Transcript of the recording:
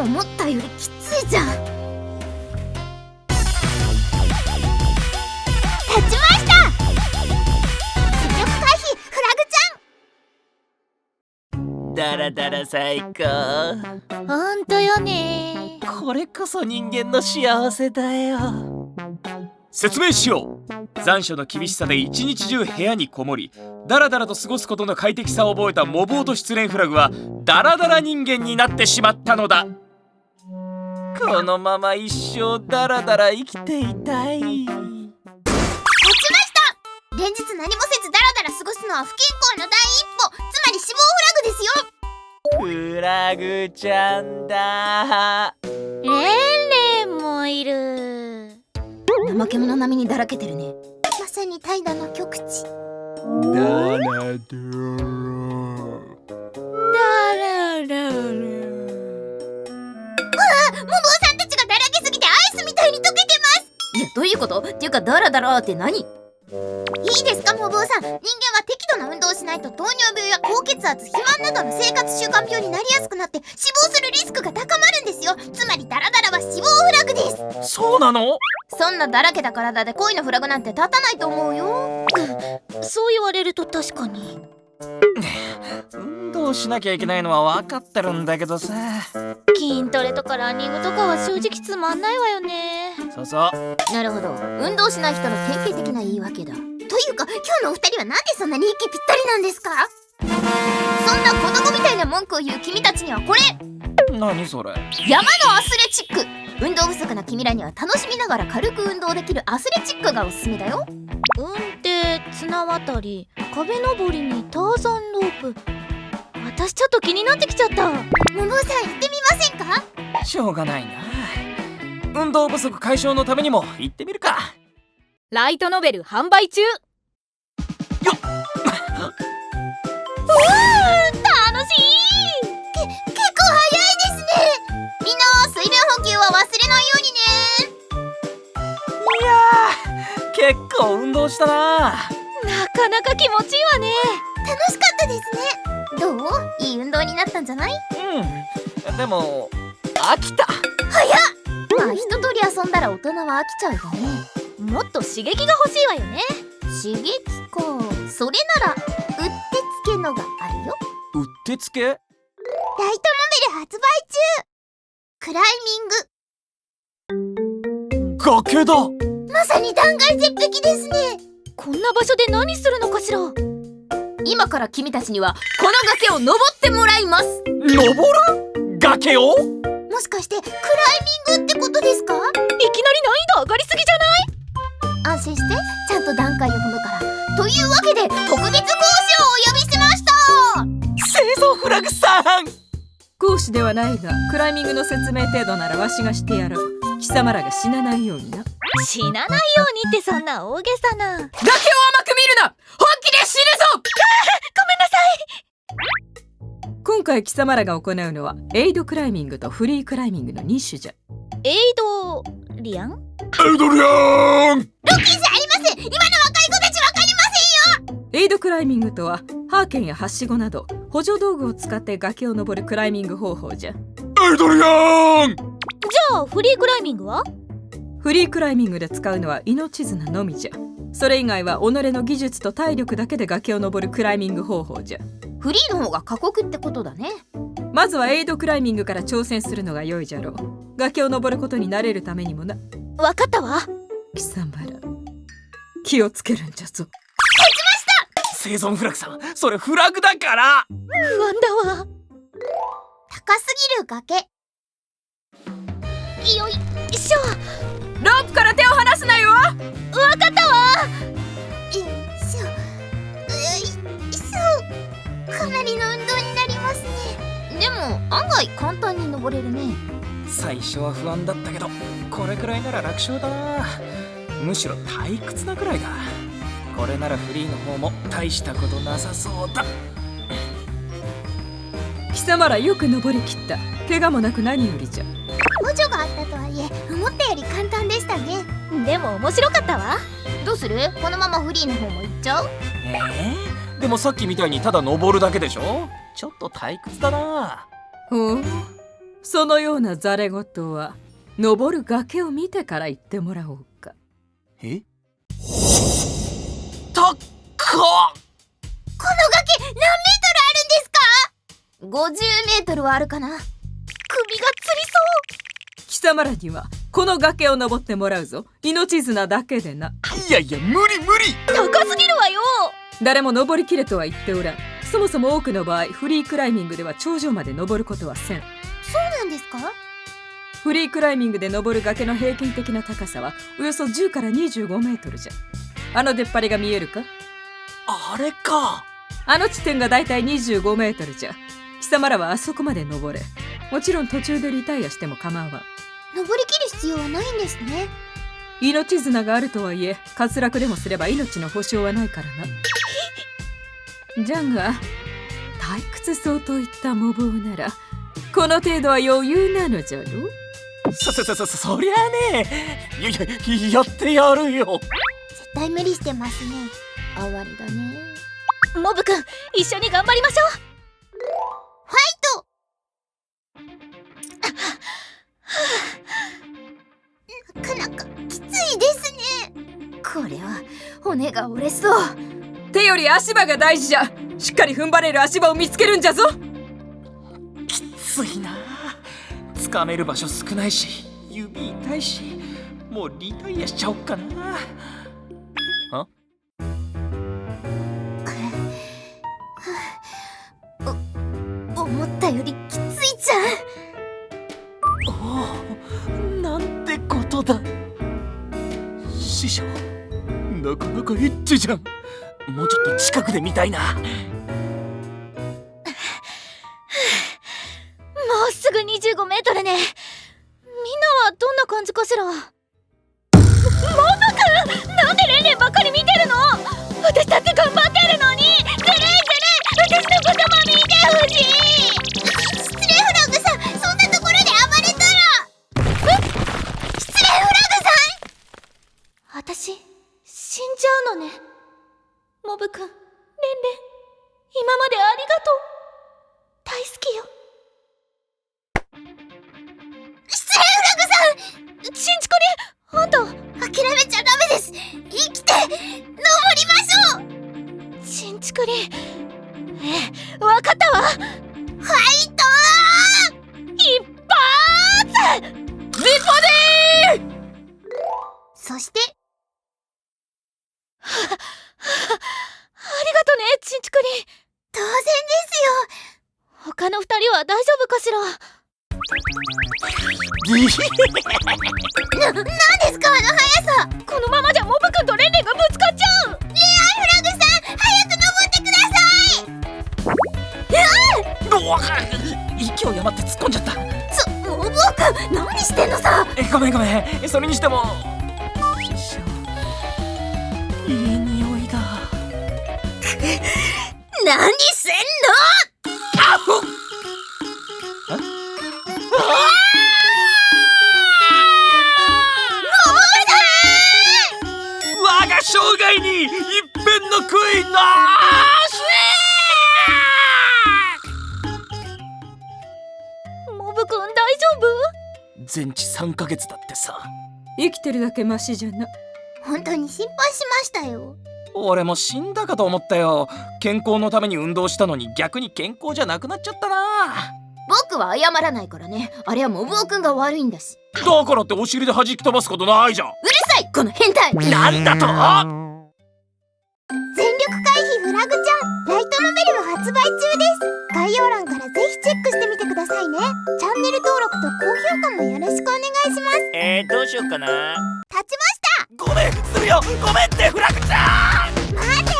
思ったよりきついじゃん。立ちました。全力回避フラグちゃん。だらだら最高。ほんとよね。これこそ人間の幸せだよ。説明しよう。残暑の厳しさで一日中部屋にこもり、ダラダラと過ごすことの快適さを覚えたモブオと失恋フラグはダラダラ人間になってしまったのだ。このまま一生ダラダラ生きていたい。立ちました。連日何もせずダラダラ過ごすのは不健康の第一歩、つまり死亡フラグですよ。フラグちゃんだ。レンレンもいる。怠け者並みにだらけてるね。まさに怠惰の極致。ダラダラモブオさんたちがだらけすぎてアイスみたいに溶けてます。いや、どういうこと？っていうかダラダラって何？いいですかモブオさん、人間は適度な運動をしないと糖尿病や高血圧、肥満などの生活習慣病になりやすくなって死亡するリスクが高まるんですよ。つまりダラダラは死亡フラグです。そうなの？そんなだらけた体で恋のフラグなんて立たないと思うよ。そう言われると確かに。運動しなきゃいけないのは分かってるんだけどさ。筋トレとかランニングとかは正直つまんないわよね。そうそう。なるほど、運動しない人の典型的な言い訳だ。というか今日のお二人はなんでそんなに息ぴったりなんですか？そんな子供みたいな文句を言う君たちにはこれ。何それ？山のアスレチック。運動不足な君らには楽しみながら軽く運動できるアスレチックがおすすめだよ。運転、綱渡り、壁登りにターザンロープ。私ちょっと気になってきちゃった。桃さん行ってみませんか？しょうがないな。運動不足解消のためにも行ってみるか。ライトノベル販売中。よっ楽しい。結構早いですね。みんな水分補給は忘れないようにね。いやー、結構運動したな。なかなか気持ちいいわね。楽しかったですね。どう？いい運動になったんじゃない？うん。でも飽きた。早っ。まあ一通り遊んだら大人は飽きちゃうよね。もっと刺激が欲しいわよね。刺激か。それならうってつけのがあるよ。うってつけ？ライトノベル発売中。クライミング。崖だ。まさに断崖絶壁ですね。こんな場所で何するのかしら。今から君たちにはこの崖を登ってもらいます。登る？崖を？もしかしてクライミングってことですか？いきなり難易度上がりすぎじゃない？安心して、ちゃんと段階を踏むから。というわけで特別講師をお呼びしました。生存フラグさん。講師ではないが、クライミングの説明程度ならわしがしてやろう。貴様らが死なないようにな。死なないようにってそんな大げさな。崖を甘く見るな。本気で死ぬぞ。ごめんなさい。今回貴様らが行うのはエイドクライミングとフリークライミングの2種じゃ。エイドリアン？エイドリアン！ロッキーじゃありません。今の若い子たちわかりませんよ。エイドクライミングとはハーケンやはしごなど補助道具を使って崖を登るクライミング方法じゃ。エイドリアン！じゃあフリークライミングは？フリークライミングで使うのは命綱のみじゃ。それ以外は己の技術と体力だけで崖を登るクライミング方法じゃ。フリーの方が過酷ってことだね。まずはエイドクライミングから挑戦するのが良いじゃろう。崖を登ることに慣れるためにもな。わかったわ。貴様ら気をつけるんじゃぞ。生存フラグさん、それフラグだから。不安だわ。高すぎる崖。よいしょ。ロープから手を離すなよ。わかったわ。よいしょ。よいしょ。かなりの運動になりますね。でも案外簡単に登れるね。最初は不安だったけど、これくらいなら楽勝だな。むしろ退屈なくらいだ。これならフリーの方も大したことなさそうだ。貴様らよく登りきった。怪我もなく何よりじゃ。補助があったとはいえ思ったより簡単でしたね。でも面白かったわ。どうする？このままフリーの方も行っちゃう？でもさっきみたいにただ登るだけでしょ。ちょっと退屈だな。ほう、そのようなざれ言は登る崖を見てから言ってもらおうか。え？高っ！この崖何メートルあるんですか？50メートルはあるかな。首がつりそう。貴様らにはこの崖を登ってもらうぞ。命綱だけでな。いやいや無理無理。高すぎるわよ。誰も登りきれとは言っておらん。そもそも多くの場合フリークライミングでは頂上まで登ることはせん。そうなんですか？フリークライミングで登る崖の平均的な高さはおよそ10から25メートルじゃ。あの出っ張りが見えるか？あれか。あの地点がだいたい25メートルじゃ。貴様らはあそこまで登れ。もちろん途中でリタイアしても構わん。登りきる必要はないんですね。命綱があるとはいえ滑落でもすれば命の保証はないからな。じゃが退屈そうといったモブならこの程度は余裕なのじゃろ。そりゃあね。やってやるよ。絶対無理してますね。哀れだね。モブくん、一緒に頑張りましょう。ファイト。なかなかきついですね。これは骨が折れそう。手より足場が大事じゃ。しっかり踏ん張れる足場を見つけるんじゃぞ。きついな。掴める場所少ないし指痛いし、もうリタイアしちゃおっかな。あ？思ったよりきついじゃん。おお、なんてことだ。師匠、なかなかエッチじゃん。もうちょっと近くで見たいな。もうすぐ25メートルね。みんなはどんな感じかしら。モブくん、なんでレンレンばっかり見てるの？私だって頑張ってるのに。ずるいずるい、私のことも見てほしい。失礼フラグさん、そんなところで暴れたら。失礼フラグさん、私死んじゃうのね。モブくん、レンレン、今までありがとう。大好きよ。失礼フラグさん、チンチコリ、あんた諦めちゃダメです。生きて登りましょう。チンチコリ、わかったわ。ファイトー一発リポデー。そしてありがとね、チンチクリ。当然ですよ。他の二人は大丈夫かしら。なんですかあの速さ。このままじゃモブくんとレンレンがぶつかっちゃう。恋愛フラグさん、早く登ってください。勢い余って突っ込んじゃった。モブオくん、何してんのさ。ごめん。それにしても師匠、いい匂いだ。何してんの。あっ、我が生涯に一片の悔いなし。モブくん大丈夫？全治3ヶ月だってさ。生きてるだけマシじゃな。本当に心配しましたよ。俺も死んだかと思ったよ。健康のために運動したのに逆に健康じゃなくなっちゃったな。僕は謝らないからね。あれはモブオくんが悪いんだし。だからってお尻で弾き飛ばすことないじゃん。うるさいこの変態。なんだと？全力回避フラグちゃんライトノベルも発売中です。概要欄からぜひチェックしてみてくださいね。チャンネル登録と高評価もよろしくお願いします。どうしようかな。立ちました。ごめんするよ。ごめんってフラグちゃん。待て。